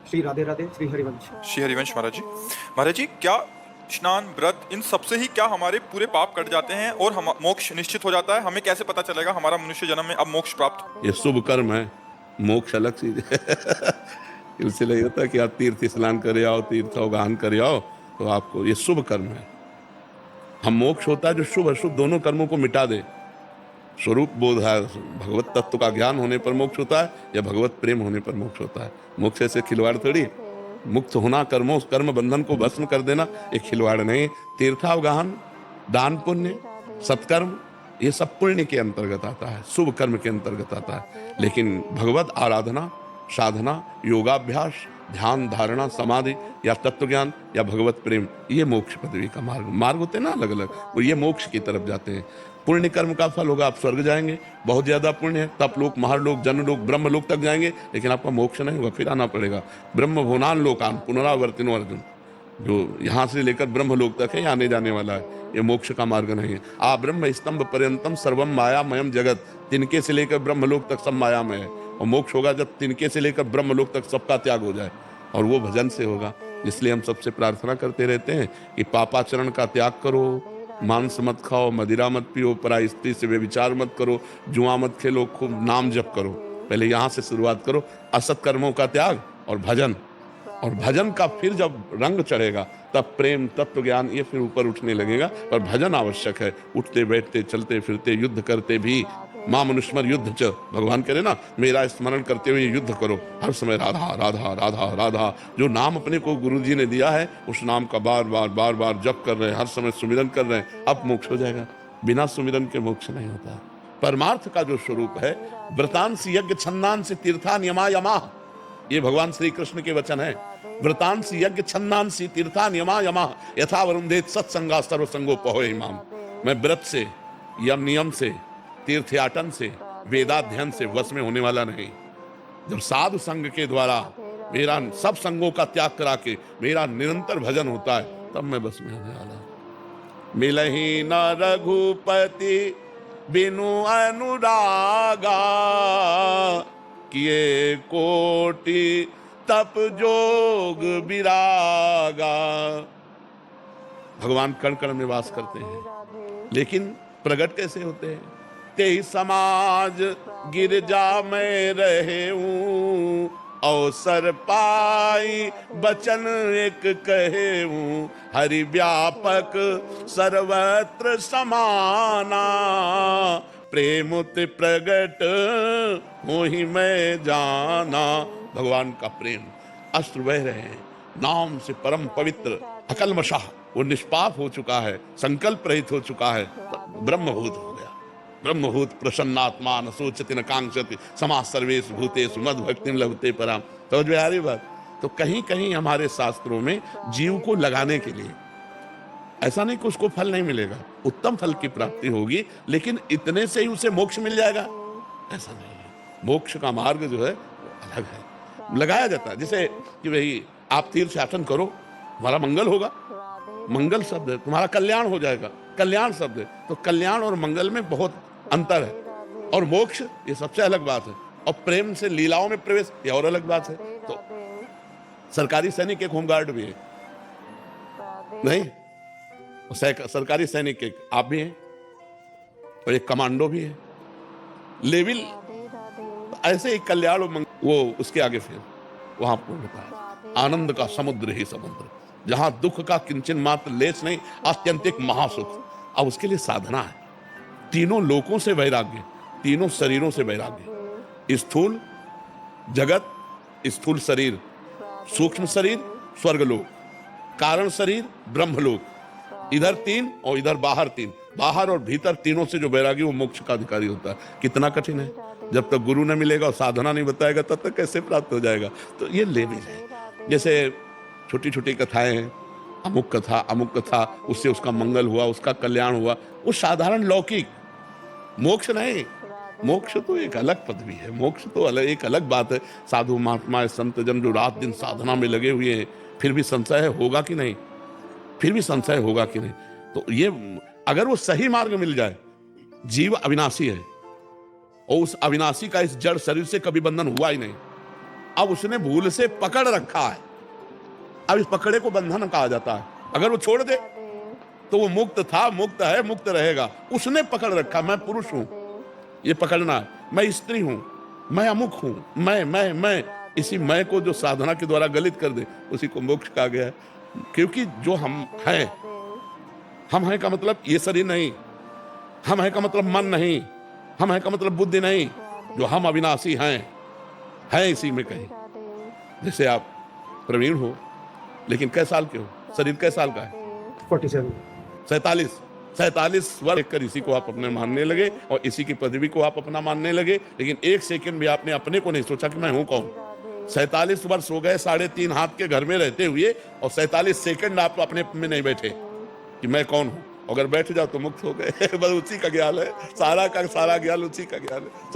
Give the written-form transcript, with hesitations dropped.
श्री राधे राधे, श्री हरिवंश। श्री हरिवंश महाराज जी। महाराज जी, क्या स्नान, व्रत, इन सबसे ही क्या हमारे पूरे पाप कट जाते हैं और हम मोक्ष निश्चित हो जाता है? हमें कैसे पता चलेगा हमारा मनुष्य जन्म में अब मोक्ष प्राप्त? ये शुभ कर्म है, मोक्ष अलग चीज है। इसलिए होता है कि आप तीर्थ स्नान करे आओ, तीर्थोगान करे आओ, तो आपको ये शुभ कर्म है। हम मोक्ष होता है जो शुभ अशुभ दोनों कर्मों को मिटा दे। स्वरूप बोध है, भगवत तत्व का ज्ञान होने पर मोक्ष होता है या भगवत प्रेम होने पर मोक्ष होता है। मोक्ष ऐसे खिलवाड़ थोड़ी। मुक्त होना, कर्मों कर्म बंधन को भस्म कर देना, एक खिलवाड़ नहीं। तीर्थावगाहन, दान पुण्य, सत्कर्म, ये सब पुण्य के अंतर्गत आता है, शुभ कर्म के अंतर्गत आता है। लेकिन भगवत आराधना, साधना, योगाभ्यास, ध्यान, धारणा, समाधि या तत्व ज्ञान या भगवत प्रेम, ये मोक्ष पदवी का मार्ग होते हैं ना अलग अलग, वो ये मोक्ष की तरफ जाते हैं। पुण्य कर्म का फल होगा, आप स्वर्ग जाएंगे, बहुत ज्यादा पुण्य है, तप लोक, महालोक, जन लोक, ब्रह्म लोक तक जाएंगे, लेकिन आपका मोक्ष नहीं होगा, फिर आना पड़ेगा। ब्रह्म भुवनान लोकान पुनरावर्तिनो अर्जुन, जो यहाँ से लेकर ब्रह्म लोक तक है, आने जाने वाला है, ये मोक्ष का मार्ग नहीं है। आ ब्रह्म स्तंभ पर्यंतम सर्वम मायामयम जगत, तिनके से लेकर ब्रह्म लोक तक सब मायामय है। और मोक्ष होगा जब तिनके से लेकर ब्रह्म लोक तक सबका त्याग हो जाए, और वो भजन से होगा। इसलिए हम सबसे प्रार्थना करते रहते हैं कि पापाचरण का त्याग करो, मांस मत खाओ, मदिरा मत पियो, पराई स्त्री से व्यभिचार मत करो, जुआ मत खेलो, खूब नाम जप करो। पहले यहाँ से शुरुआत करो, असत कर्मों का त्याग और भजन। और भजन का फिर जब रंग चढ़ेगा तब प्रेम, तत्व ज्ञान, ये फिर ऊपर उठने लगेगा। पर भजन आवश्यक है, उठते बैठते, चलते फिरते, युद्ध करते भी। मां मनुष्मर युद्ध च, भगवान कह रहे ना, मेरा स्मरण करते हुए युद्ध करो, हर समय राधा राधा राधा राधा। जो नाम अपने को गुरु जी ने दिया है, उस नाम का बार बार जप कर रहे हैं, हर समय सुमिरन कर रहे हैं, अब मोक्ष हो जाएगा। बिना सुमिरन के मोक्ष नहीं होता। परमार्थ का जो स्वरूप है, व्रतांसि यज्ञ छंदांसि तीर्थान यमा यमा, ये भगवान श्री कृष्ण के वचन है। व्रतांसि यज्ञ छंदांसि तीर्थान यमा यमा, यथा वरुंधेत सत्संगा सर्वसंगोपहो इमाम। मैं व्रत से, यम नियम से, तीर्थयाटन से, वेदाध्ययन से वश में होने वाला नहीं। जब साधु संग के द्वारा मेरा सब संगों का त्याग करा के मेरा निरंतर भजन होता है, तब मैं बस में होने वाला। मिलहि न रघुपति बिनु अनुरागा, किए कोटि तप जोग विरागा। भगवान कण कण में वास करते हैं, लेकिन प्रकट कैसे होते हैं? तेहि समाज गिरजा में रहे हूँ, अवसर पाई बचन एक कहे हूँ, हरि व्यापक सर्वत्र समाना, प्रेमुत प्रगट मोहि मैं जाना। भगवान का प्रेम अश्रु बह रहे हैं, नाम से परम पवित्र अकल्मषः, वो निष्पाप हो चुका है, संकल्प रहित हो चुका है, ब्रह्मभूत हो गया। ब्रह्मभूत प्रसन्नात्मा न सोचति न कांक्षति, समाः सर्वेषु भूतेषु मद भक्तिं लभते पराम। समझ में आ रही बात? तो कहीं कहीं हमारे शास्त्रों में जीव को लगाने के लिए, ऐसा नहीं कि उसको फल नहीं मिलेगा, उत्तम फल की प्राप्ति होगी, लेकिन इतने से ही उसे मोक्ष मिल जाएगा, ऐसा नहीं है। मोक्ष का मार्ग जो है वो अलग है, लगाया जाता है। जैसे कि भाई आप तीर्थयाटन करो, तुम्हारा मंगल होगा, मंगल शब्द है, तुम्हारा कल्याण हो जाएगा, कल्याण शब्द है। तो कल्याण और मंगल में बहुत अंतर है। और मोक्ष ये सबसे अलग बात है, और प्रेम से लीलाओं में प्रवेश ये और अलग बात है। तो सरकारी सैनिक एक होमगार्ड भी है नहीं, सरकारी सैनिक एक आप भी हैं, और एक कमांडो भी है, लेवल ऐसे ही कल्याण और वो उसके आगे फिर वहां पूर्णता है। आनंद का समुद्र ही समुद्र, जहां दुख का किंचन मात्र लेस नहीं, आत्यंतिक महासुख। अब उसके लिए साधना है, तीनों लोकों से वैराग्य, तीनों शरीरों से वैराग्य। स्थूल जगत, स्थूल शरीर, सूक्ष्म शरीर स्वर्गलोक, कारण शरीर ब्रह्मलोक, इधर तीन और इधर बाहर तीन, बाहर और भीतर तीनों से जो वैरागी वो मोक्ष का अधिकारी होता है। कितना कठिन है, जब तक गुरु न मिलेगा और साधना नहीं बताएगा तब तक कैसे प्राप्त हो जाएगा। तो ये लेवल है। जैसे छोटी छोटी कथाएं हैं, अमुक कथा, उससे उसका मंगल हुआ, उसका कल्याण हुआ, वो साधारण लौकिक। मोक्ष नहीं, मोक्ष तो एक अलग पदवी है, मोक्ष तो अलग एक अलग बात है। साधु महात्मा संत जन जो रात दिन साधना में लगे हुए हैं, फिर भी संशय होगा कि नहीं, फिर भी संशय होगा कि नहीं। तो ये अगर वो सही मार्ग मिल जाए, जीव अविनाशी है और उस अविनाशी का इस जड़ शरीर से कभी बंधन हुआ ही नहीं, अब उसने भूल से पकड़ रखा है, अब इस पकड़े को बंधन कहा जाता है। अगर वो छोड़ दे तो वो मुक्त था, मुक्त है, मुक्त रहेगा। उसने पकड़ रखा, मैं पुरुष हूं, ये पकड़ना है, मैं स्त्री हूं, मैं अमुक हूं, मैं इसी मैं को जो साधना के द्वारा गलित कर दे उसी को मोक्ष कहा गया है। क्योंकि जो हम हैं का मतलब ये शरीर नहीं, हम हैं का मतलब मन नहीं, हम हैं का मतलब बुद्धि नहीं, जो हम अविनाशी हैं इसी में कहीं। जैसे आप प्रवीण हो लेकिन कै साल के हो, शरीर कै साल का है? 47 47 वर्ष कर इसी को आप अपने मानने लगे और इसी की पदवी को आप अपना मानने लगे, लेकिन एक सेकंड भी आपने अपने को नहीं सोचा कि मैं हूं कौन। 47 वर्ष हो गए 3.5 हाथ के घर में रहते हुए और 47 सेकंड आप अपने में नहीं बैठे कि मैं कौन हूं। अगर बैठ जाओ तो मुक्त हो गए। बस उसी का ज्ञान है, सारा का सारा ज्ञान उसी का ज्ञान है।